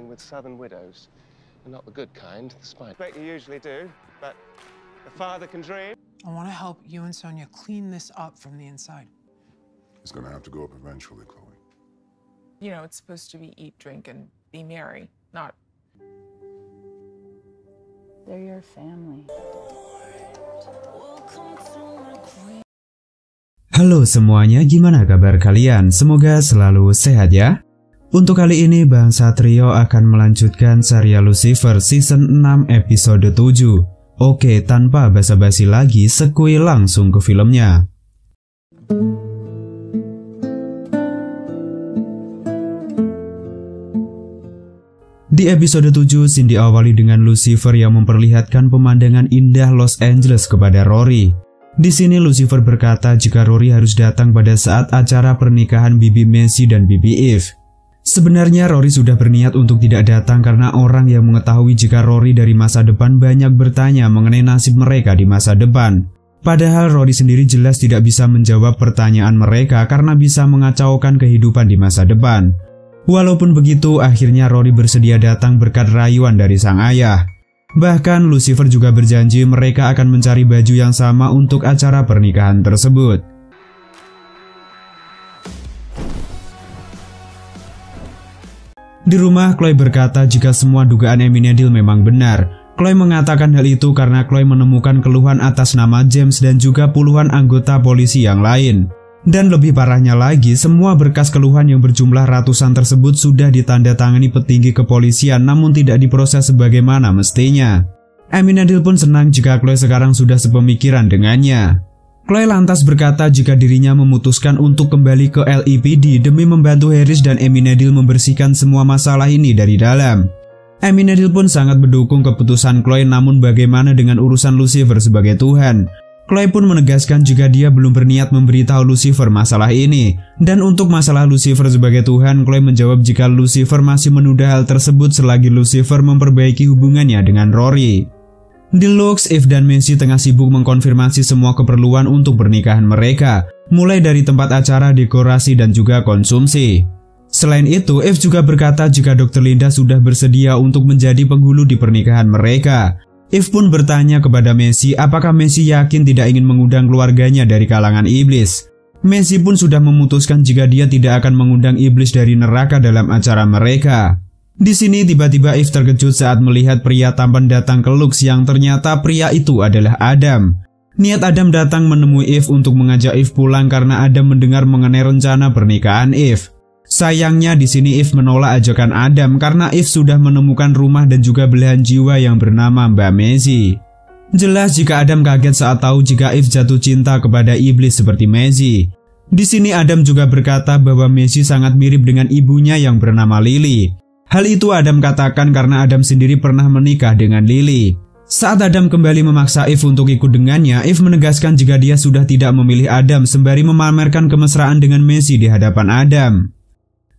with southern widows, and not the good kind, the spine. I bet you usually do, but the father can dream. I want to help you and Sonia clean this up from the inside. It's gonna have to go up eventually, Chloe. You know, it's supposed to be eat, drink, and be merry, not... They're your family. Halo semuanya, gimana kabar kalian? Semoga selalu sehat ya. Untuk kali ini Bang Satrio akan melanjutkan serial Lucifer season 6 episode 7. Oke, tanpa basa-basi lagi, sekui langsung ke filmnya. Di episode 7, scene diawali dengan Lucifer yang memperlihatkan pemandangan indah Los Angeles kepada Rory. Di sini Lucifer berkata jika Rory harus datang pada saat acara pernikahan Bibi Messi dan Bibi Eve. Sebenarnya Rory sudah berniat untuk tidak datang karena orang yang mengetahui jika Rory dari masa depan banyak bertanya mengenai nasib mereka di masa depan. Padahal Rory sendiri jelas tidak bisa menjawab pertanyaan mereka karena bisa mengacaukan kehidupan di masa depan. Walaupun begitu, akhirnya Rory bersedia datang berkat rayuan dari sang ayah. Bahkan Lucifer juga berjanji mereka akan mencari baju yang sama untuk acara pernikahan tersebut. Di rumah, Chloe berkata jika semua dugaan Amy Needle memang benar. Chloe mengatakan hal itu karena Chloe menemukan keluhan atas nama James dan juga puluhan anggota polisi yang lain. Dan lebih parahnya lagi, semua berkas keluhan yang berjumlah ratusan tersebut sudah ditandatangani petinggi kepolisian namun tidak diproses sebagaimana mestinya. Amy Needle pun senang jika Chloe sekarang sudah sepemikiran dengannya. Chloe lantas berkata jika dirinya memutuskan untuk kembali ke LAPD demi membantu Harris dan Amy Needle membersihkan semua masalah ini dari dalam. Amy Needle pun sangat mendukung keputusan Chloe, namun bagaimana dengan urusan Lucifer sebagai Tuhan? Chloe pun menegaskan jika dia belum berniat memberitahu Lucifer masalah ini. Dan untuk masalah Lucifer sebagai Tuhan, Chloe menjawab jika Lucifer masih menunda hal tersebut selagi Lucifer memperbaiki hubungannya dengan Rory. Di Lux, Eve dan Messi tengah sibuk mengkonfirmasi semua keperluan untuk pernikahan mereka, mulai dari tempat acara, dekorasi, dan juga konsumsi. Selain itu, Eve juga berkata jika Dr. Linda sudah bersedia untuk menjadi penghulu di pernikahan mereka. Eve pun bertanya kepada Messi apakah Messi yakin tidak ingin mengundang keluarganya dari kalangan iblis. Messi pun sudah memutuskan jika dia tidak akan mengundang iblis dari neraka dalam acara mereka. Di sini tiba-tiba Eve terkejut saat melihat pria tampan datang ke Lux yang ternyata pria itu adalah Adam. Niat Adam datang menemui Eve untuk mengajak Eve pulang karena Adam mendengar mengenai rencana pernikahan Eve. Sayangnya di sini Eve menolak ajakan Adam karena Eve sudah menemukan rumah dan juga belahan jiwa yang bernama Mbak Messi. Jelas jika Adam kaget saat tahu jika Eve jatuh cinta kepada iblis seperti Messi. Di sini Adam juga berkata bahwa Messi sangat mirip dengan ibunya yang bernama Lily. Hal itu Adam katakan karena Adam sendiri pernah menikah dengan Lily. Saat Adam kembali memaksa Eve untuk ikut dengannya, Eve menegaskan jika dia sudah tidak memilih Adam sembari memamerkan kemesraan dengan Messi di hadapan Adam.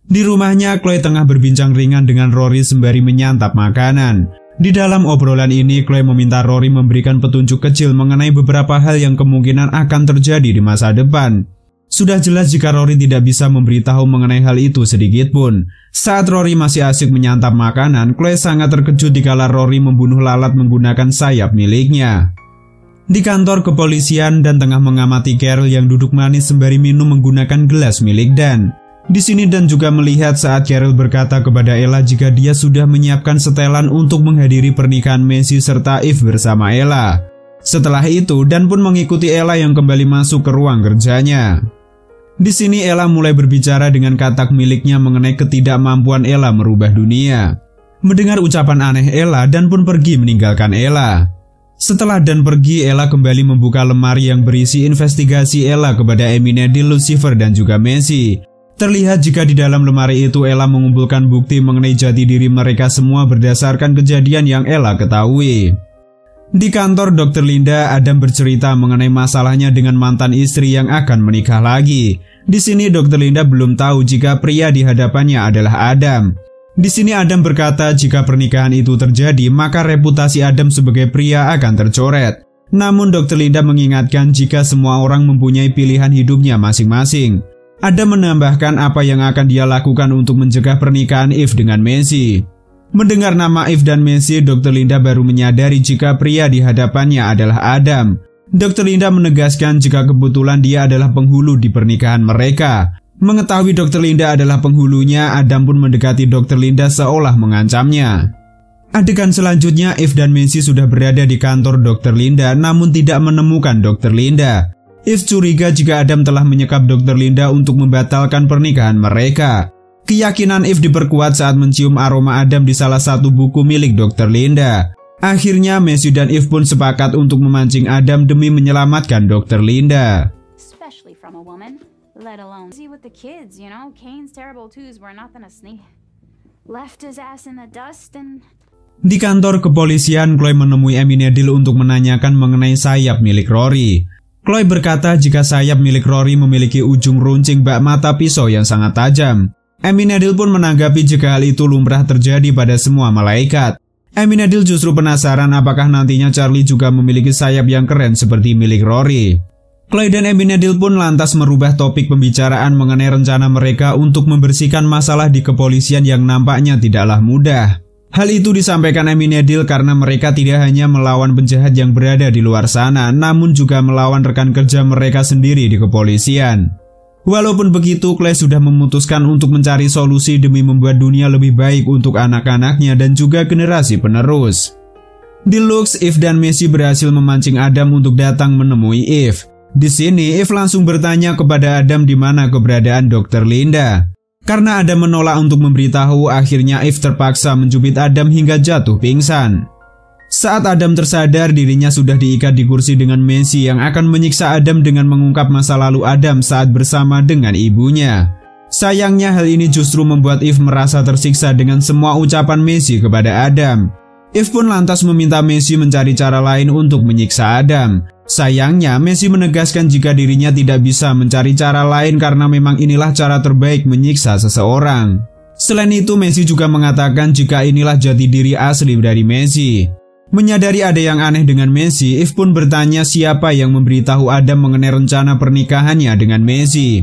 Di rumahnya, Chloe tengah berbincang ringan dengan Rory sembari menyantap makanan. Di dalam obrolan ini, Chloe meminta Rory memberikan petunjuk kecil mengenai beberapa hal yang kemungkinan akan terjadi di masa depan. Sudah jelas jika Rory tidak bisa memberitahu mengenai hal itu sedikit pun. Saat Rory masih asik menyantap makanan, Chloe sangat terkejut dikala Rory membunuh lalat menggunakan sayap miliknya. Di kantor kepolisian, Dan tengah mengamati Carol yang duduk manis sembari minum menggunakan gelas milik Dan. Di sini Dan juga melihat saat Carol berkata kepada Ella jika dia sudah menyiapkan setelan untuk menghadiri pernikahan Messi serta Eve bersama Ella. Setelah itu, Dan pun mengikuti Ella yang kembali masuk ke ruang kerjanya. Di sini Ella mulai berbicara dengan katak miliknya mengenai ketidakmampuan Ella merubah dunia. Mendengar ucapan aneh Ella, Dan pun pergi meninggalkan Ella. Setelah Dan pergi, Ella kembali membuka lemari yang berisi investigasi Ella kepada Amy Needle, Lucifer, dan juga Messi. Terlihat jika di dalam lemari itu Ella mengumpulkan bukti mengenai jati diri mereka semua berdasarkan kejadian yang Ella ketahui. Di kantor Dr. Linda, Adam bercerita mengenai masalahnya dengan mantan istri yang akan menikah lagi. Di sini Dr. Linda belum tahu jika pria di hadapannya adalah Adam. Di sini Adam berkata jika pernikahan itu terjadi, maka reputasi Adam sebagai pria akan tercoret. Namun Dr. Linda mengingatkan jika semua orang mempunyai pilihan hidupnya masing-masing. Adam menambahkan apa yang akan dia lakukan untuk mencegah pernikahan Eve dengan Messi. Mendengar nama Eve dan Messi, Dr. Linda baru menyadari jika pria di hadapannya adalah Adam. Dr. Linda menegaskan jika kebetulan dia adalah penghulu di pernikahan mereka. Mengetahui Dr. Linda adalah penghulunya, Adam pun mendekati Dr. Linda seolah mengancamnya. Adegan selanjutnya, Eve dan Messi sudah berada di kantor Dr. Linda namun tidak menemukan Dr. Linda. Eve curiga jika Adam telah menyekap Dr. Linda untuk membatalkan pernikahan mereka. Keyakinan Eve diperkuat saat mencium aroma Adam di salah satu buku milik Dr. Linda. Akhirnya Messi dan Eve pun sepakat untuk memancing Adam demi menyelamatkan Dr. Linda. Especially from a woman, let alone see with the kids, you know. Kane's terrible twos were nothing to sneak. Left his ass in the dust and... Di kantor kepolisian, Chloe menemui Amy Needle untuk menanyakan mengenai sayap milik Rory. Chloe berkata jika sayap milik Rory memiliki ujung runcing bak mata pisau yang sangat tajam. Amy Needle pun menanggapi jika hal itu lumrah terjadi pada semua malaikat. Amy Needle justru penasaran apakah nantinya Charlie juga memiliki sayap yang keren seperti milik Rory. Chloe dan Amy Needle pun lantas merubah topik pembicaraan mengenai rencana mereka untuk membersihkan masalah di kepolisian yang nampaknya tidaklah mudah. Hal itu disampaikan Amy Needle karena mereka tidak hanya melawan penjahat yang berada di luar sana, namun juga melawan rekan kerja mereka sendiri di kepolisian. Walaupun begitu, Chloe sudah memutuskan untuk mencari solusi demi membuat dunia lebih baik untuk anak-anaknya dan juga generasi penerus. Di Lux, Eve dan Messi berhasil memancing Adam untuk datang menemui Eve. Di sini, Eve langsung bertanya kepada Adam di mana keberadaan Dr. Linda. Karena Adam menolak untuk memberitahu, akhirnya Eve terpaksa mencubit Adam hingga jatuh pingsan. Saat Adam tersadar, dirinya sudah diikat di kursi dengan Messi yang akan menyiksa Adam dengan mengungkap masa lalu Adam saat bersama dengan ibunya. Sayangnya hal ini justru membuat Eve merasa tersiksa dengan semua ucapan Messi kepada Adam. Eve pun lantas meminta Messi mencari cara lain untuk menyiksa Adam. Sayangnya Messi menegaskan jika dirinya tidak bisa mencari cara lain karena memang inilah cara terbaik menyiksa seseorang. Selain itu, Messi juga mengatakan jika inilah jati diri asli dari Messi. Menyadari ada yang aneh dengan Messi, Eve pun bertanya siapa yang memberitahu Adam mengenai rencana pernikahannya dengan Messi.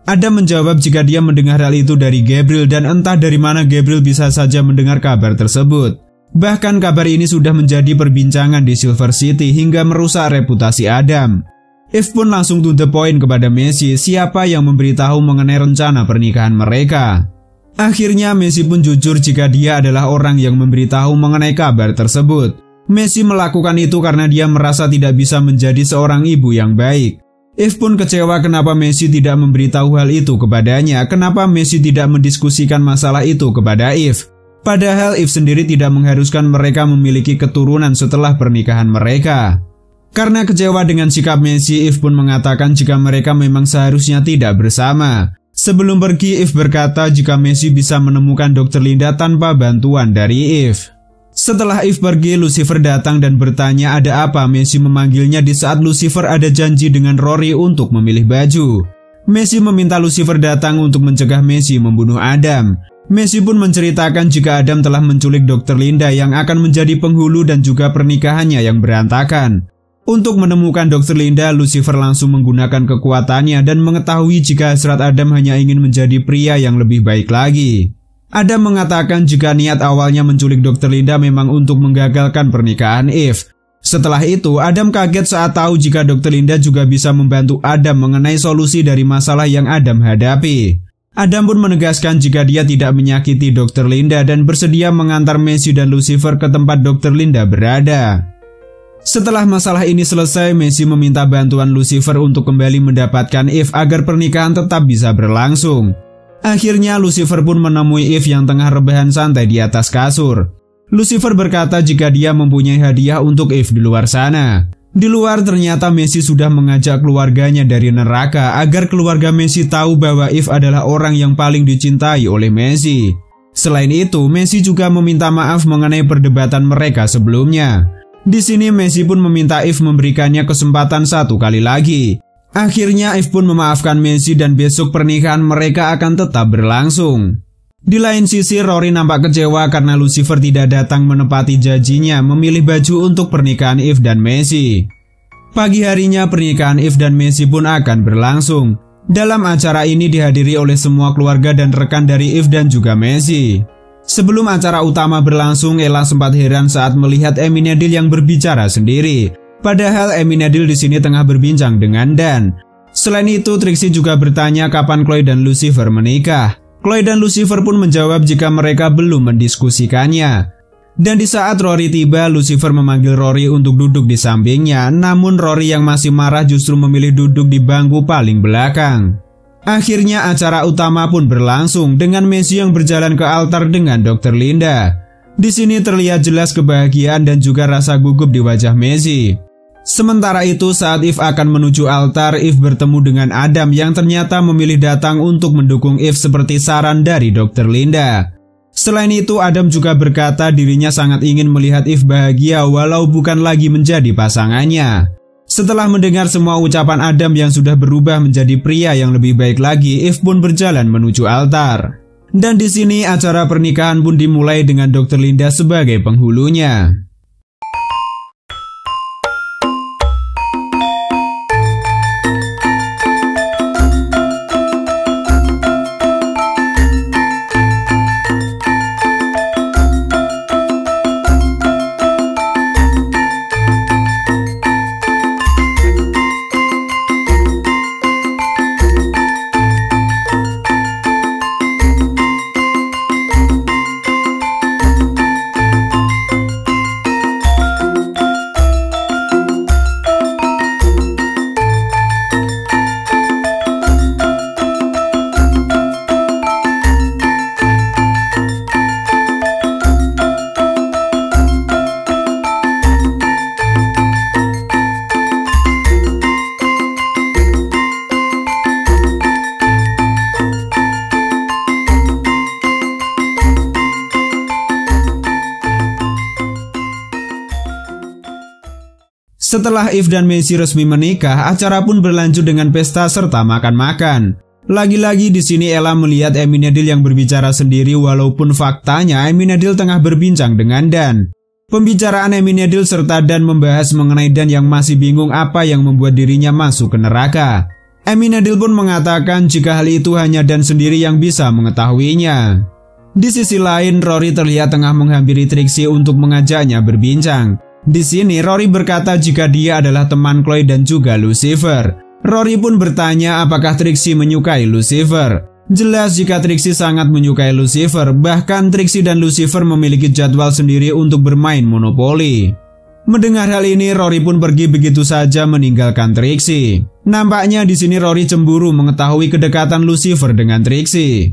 Adam menjawab jika dia mendengar hal itu dari Gabriel dan entah dari mana Gabriel bisa saja mendengar kabar tersebut. Bahkan kabar ini sudah menjadi perbincangan di Silver City hingga merusak reputasi Adam. Eve pun langsung to the point kepada Messi siapa yang memberitahu mengenai rencana pernikahan mereka. Akhirnya Messi pun jujur jika dia adalah orang yang memberitahu mengenai kabar tersebut. Messi melakukan itu karena dia merasa tidak bisa menjadi seorang ibu yang baik. Eve pun kecewa kenapa Messi tidak memberitahu hal itu kepadanya, kenapa Messi tidak mendiskusikan masalah itu kepada Eve. Padahal Eve sendiri tidak mengharuskan mereka memiliki keturunan setelah pernikahan mereka. Karena kecewa dengan sikap Messi, Eve pun mengatakan jika mereka memang seharusnya tidak bersama. Sebelum pergi, Eve berkata jika Messi bisa menemukan Dr. Linda tanpa bantuan dari Eve. Setelah Eve pergi, Lucifer datang dan bertanya ada apa Messi memanggilnya di saat Lucifer ada janji dengan Rory untuk memilih baju. Messi meminta Lucifer datang untuk mencegah Messi membunuh Adam. Messi pun menceritakan jika Adam telah menculik Dr. Linda yang akan menjadi penghulu dan juga pernikahannya yang berantakan. Untuk menemukan Dr. Linda, Lucifer langsung menggunakan kekuatannya dan mengetahui jika hasrat Adam hanya ingin menjadi pria yang lebih baik lagi. Adam mengatakan jika niat awalnya menculik Dr. Linda memang untuk menggagalkan pernikahan Eve. Setelah itu, Adam kaget saat tahu jika Dr. Linda juga bisa membantu Adam mengenai solusi dari masalah yang Adam hadapi. Adam pun menegaskan jika dia tidak menyakiti Dr. Linda dan bersedia mengantar Messi dan Lucifer ke tempat Dr. Linda berada. Setelah masalah ini selesai, Messi meminta bantuan Lucifer untuk kembali mendapatkan Eve agar pernikahan tetap bisa berlangsung. Akhirnya Lucifer pun menemui Eve yang tengah rebahan santai di atas kasur. Lucifer berkata jika dia mempunyai hadiah untuk Eve di luar sana. Di luar ternyata Messi sudah mengajak keluarganya dari neraka agar keluarga Messi tahu bahwa Eve adalah orang yang paling dicintai oleh Messi. Selain itu, Messi juga meminta maaf mengenai perdebatan mereka sebelumnya. Di sini Messi pun meminta Eve memberikannya kesempatan satu kali lagi. Akhirnya Eve pun memaafkan Messi dan besok pernikahan mereka akan tetap berlangsung. Di lain sisi, Rory nampak kecewa karena Lucifer tidak datang menepati janjinya memilih baju untuk pernikahan Eve dan Messi. Pagi harinya pernikahan Eve dan Messi pun akan berlangsung. Dalam acara ini dihadiri oleh semua keluarga dan rekan dari Eve dan juga Messi. Sebelum acara utama berlangsung, Ella sempat heran saat melihat Amy Needle yang berbicara sendiri. Padahal Amy Needle di sini tengah berbincang dengan Dan. Selain itu, Trixie juga bertanya kapan Chloe dan Lucifer menikah. Chloe dan Lucifer pun menjawab jika mereka belum mendiskusikannya. Dan di saat Rory tiba, Lucifer memanggil Rory untuk duduk di sampingnya. Namun Rory yang masih marah justru memilih duduk di bangku paling belakang. Akhirnya acara utama pun berlangsung dengan Messi yang berjalan ke altar dengan Dr. Linda. Di sini terlihat jelas kebahagiaan dan juga rasa gugup di wajah Messi. Sementara itu saat Eve akan menuju altar, Eve bertemu dengan Adam yang ternyata memilih datang untuk mendukung Eve seperti saran dari Dr. Linda. Selain itu, Adam juga berkata dirinya sangat ingin melihat Eve bahagia walau bukan lagi menjadi pasangannya. Setelah mendengar semua ucapan Adam yang sudah berubah menjadi pria yang lebih baik lagi, Eve pun berjalan menuju altar. Dan di sini acara pernikahan pun dimulai dengan Dr. Linda sebagai penghulunya. Setelah Eve dan Messi resmi menikah, acara pun berlanjut dengan pesta serta makan-makan. Lagi-lagi di sini Ella melihat Amy Needle yang berbicara sendiri walaupun faktanya Amy Needle tengah berbincang dengan Dan. Pembicaraan Amy Needle serta Dan membahas mengenai Dan yang masih bingung apa yang membuat dirinya masuk ke neraka. Amy Needle pun mengatakan jika hal itu hanya Dan sendiri yang bisa mengetahuinya. Di sisi lain, Rory terlihat tengah menghampiri Trixie untuk mengajaknya berbincang. Di sini Rory berkata jika dia adalah teman Chloe dan juga Lucifer. Rory pun bertanya apakah Trixie menyukai Lucifer. Jelas jika Trixie sangat menyukai Lucifer, bahkan Trixie dan Lucifer memiliki jadwal sendiri untuk bermain monopoli. Mendengar hal ini, Rory pun pergi begitu saja meninggalkan Trixie. Nampaknya di sini Rory cemburu mengetahui kedekatan Lucifer dengan Trixie.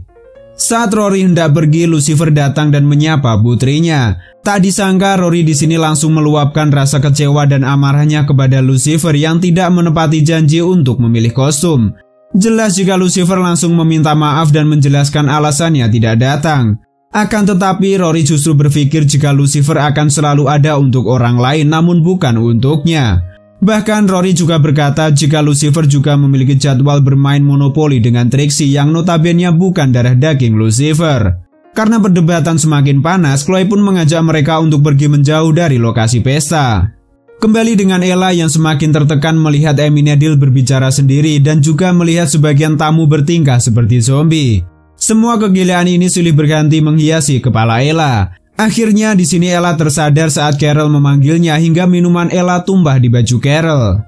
Saat Rory hendak pergi, Lucifer datang dan menyapa putrinya. Tak disangka Rory di sini langsung meluapkan rasa kecewa dan amarahnya kepada Lucifer yang tidak menepati janji untuk memilih kostum. Jelas jika Lucifer langsung meminta maaf dan menjelaskan alasannya tidak datang. Akan tetapi Rory justru berpikir jika Lucifer akan selalu ada untuk orang lain namun bukan untuknya. Bahkan Rory juga berkata jika Lucifer juga memiliki jadwal bermain monopoli dengan Trixie yang notabene bukan darah daging Lucifer. Karena perdebatan semakin panas, Chloe pun mengajak mereka untuk pergi menjauh dari lokasi pesta. Kembali dengan Ella yang semakin tertekan melihat Amy Needle berbicara sendiri dan juga melihat sebagian tamu bertingkah seperti zombie. Semua kegilaan ini silih berganti menghiasi kepala Ella. Akhirnya di sini Ella tersadar saat Carol memanggilnya hingga minuman Ella tumbah di baju Carol.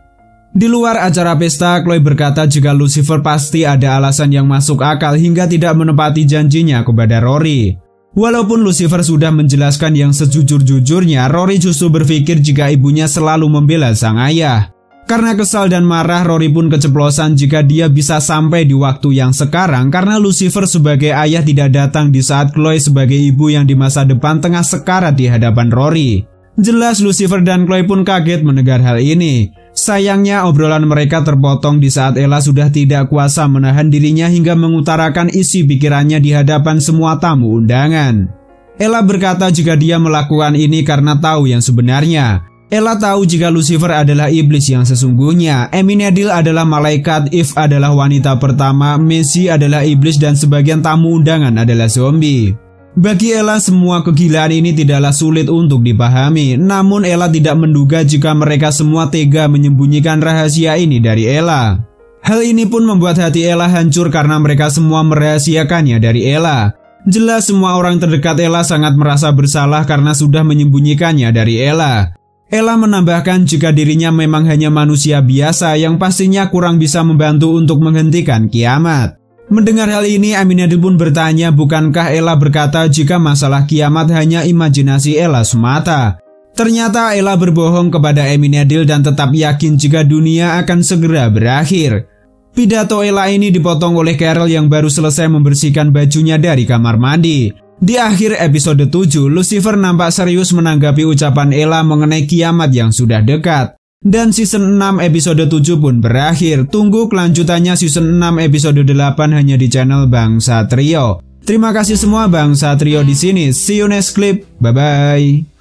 Di luar acara pesta, Chloe berkata jika Lucifer pasti ada alasan yang masuk akal hingga tidak menepati janjinya kepada Rory. Walaupun Lucifer sudah menjelaskan yang sejujur-jujurnya, Rory justru berpikir jika ibunya selalu membela sang ayah. Karena kesal dan marah, Rory pun keceplosan jika dia bisa sampai di waktu yang sekarang karena Lucifer sebagai ayah tidak datang di saat Chloe sebagai ibu yang di masa depan tengah sekarat di hadapan Rory. Jelas Lucifer dan Chloe pun kaget mendengar hal ini. Sayangnya obrolan mereka terpotong di saat Ella sudah tidak kuasa menahan dirinya hingga mengutarakan isi pikirannya di hadapan semua tamu undangan. Ella berkata jika dia melakukan ini karena tahu yang sebenarnya. Ella tahu jika Lucifer adalah iblis yang sesungguhnya, Amy Needle adalah malaikat, Eve adalah wanita pertama, Messi adalah iblis dan sebagian tamu undangan adalah zombie. Bagi Ella semua kegilaan ini tidaklah sulit untuk dipahami, namun Ella tidak menduga jika mereka semua tega menyembunyikan rahasia ini dari Ella. Hal ini pun membuat hati Ella hancur karena mereka semua merahasiakannya dari Ella. Jelas semua orang terdekat Ella sangat merasa bersalah karena sudah menyembunyikannya dari Ella. Ella menambahkan jika dirinya memang hanya manusia biasa yang pastinya kurang bisa membantu untuk menghentikan kiamat. Mendengar hal ini, Aminadil pun bertanya bukankah Ella berkata jika masalah kiamat hanya imajinasi Ella semata. Ternyata Ella berbohong kepada Aminadil dan tetap yakin jika dunia akan segera berakhir. Pidato Ella ini dipotong oleh Carol yang baru selesai membersihkan bajunya dari kamar mandi. Di akhir episode 7, Lucifer nampak serius menanggapi ucapan Ella mengenai kiamat yang sudah dekat. Dan season 6 episode 7 pun berakhir. Tunggu kelanjutannya season 6 episode 8 hanya di channel Bang Satrio. Terima kasih semua Bang Satrio di sini. See you next clip. Bye bye.